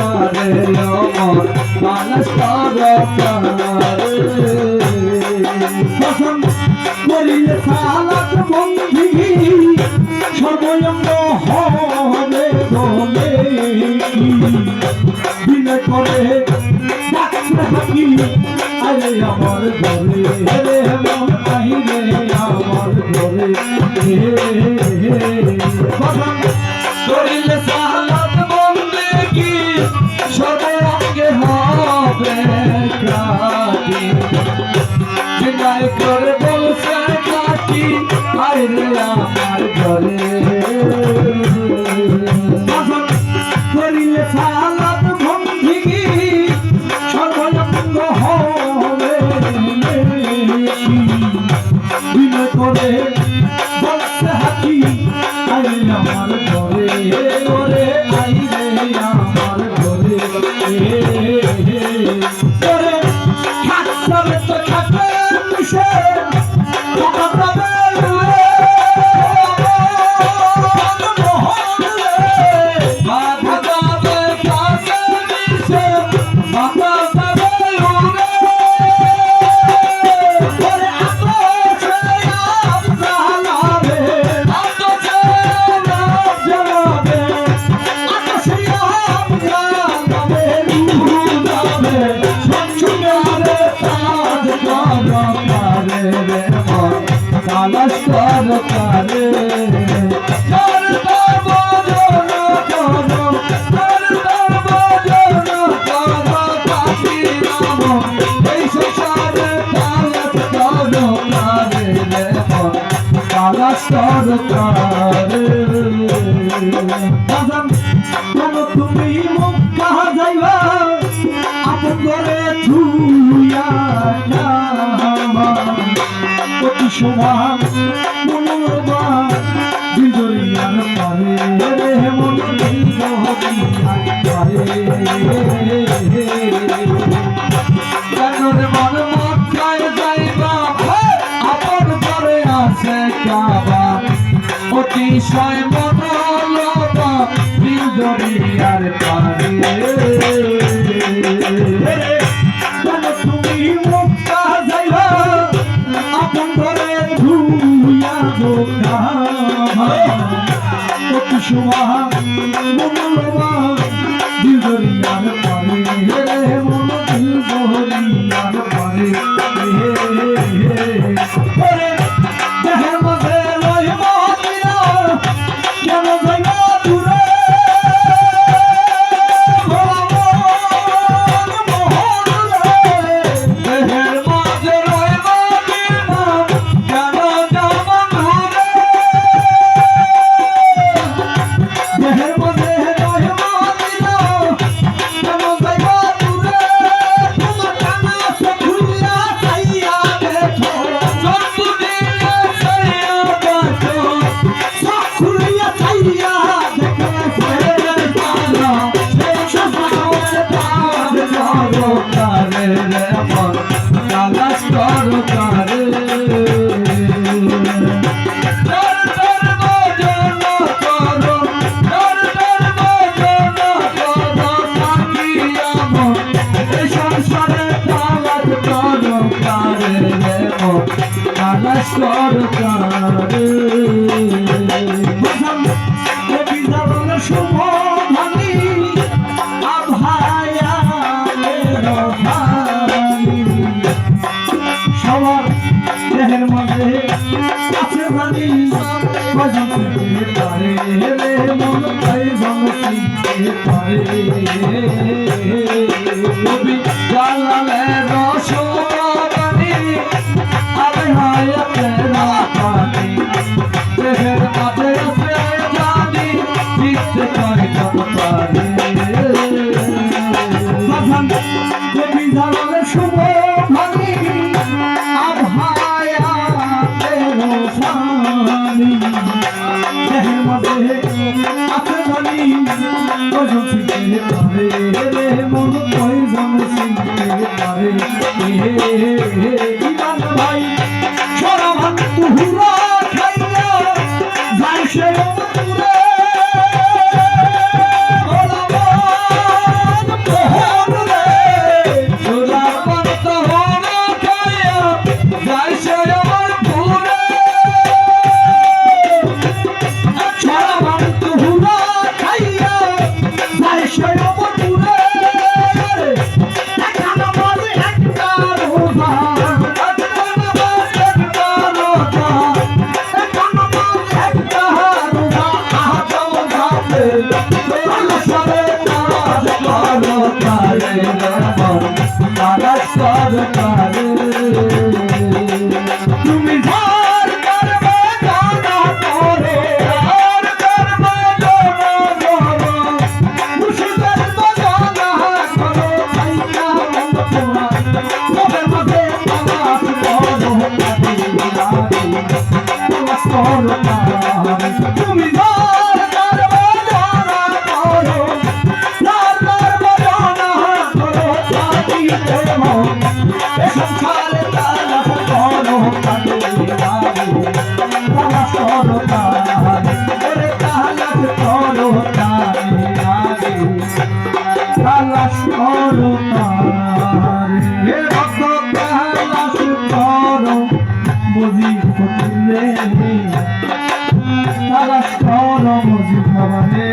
কারে আমার কালাস করো কারে কসম করিলে সালাত বন্ধি সর্বঙ্গ হবে বলে কি বিনয় করে ডাকছে হাকি আরে আমার ঘরে রে মন আইরে আমার ঘরে কসম করিলে সালাত বন্ধি কি সর্বঙ্গ হবে কাটি বিনয় করে বলছে কাটি আরে আমার ঘরে করিলে সালাত বন্ধি সর্বঙ্গ হবে বিনয় করে বলছে হাকি আরে আমার ঘরে ওরে আইরে আমার ঘরে ওরে খাচ্ছবে তো খাবে মিশে কালাস করো কারে চল তোর বজন করো চল তোর বজন করো কাকি নাম এই সংসারে কালাস করো কারে রে কালাস করো কারে বাজান কেন তুমি মুখ কাহা যাইবা আপন করে ছুইয়া না অতি সমান মনোরমান বিজরিয়ার পারে রে মন কানরে মন মাথায় যাইবা আপন করে আছে কাবা অতিশয় মনোলবা বিজরিয়ার পারে কেন তুমি মুক্তা যাইবা আপন ঘরে ধুইয়া দোকা অতি সুমহান মনোরমা দিলদরিয়ার পারে রে মন দিলদরিয়ার পারে দেহের মধ্যে রহিব দিনা কেন যাইবা দূরে সরকারে বিধানের শুভ ভানি আভায়া সবার দেহের মধ্যে আছে ভানি ভজন শিখতে পারে মন তাই ভজন শিখতে পারে কবি জালালে রসবানি আভায়া তেরা পানি দেহের মাঝে আছে জানি শিখতে পারে পারে ভজন কবি জালালে শুভ ভানি আভায়া তেরা পানি দেহের মাঝে আছে জানি ভজন শিখতে পারে মন তাই ভজন শিখতে পারে ইমান ভাই সরাভান তুহুরা খাইয়া যাই সে তালাশ করো তারে ভক্ত তালাশ করো মজিদ ফকিরে তালাশ করো মজিদ বাবারে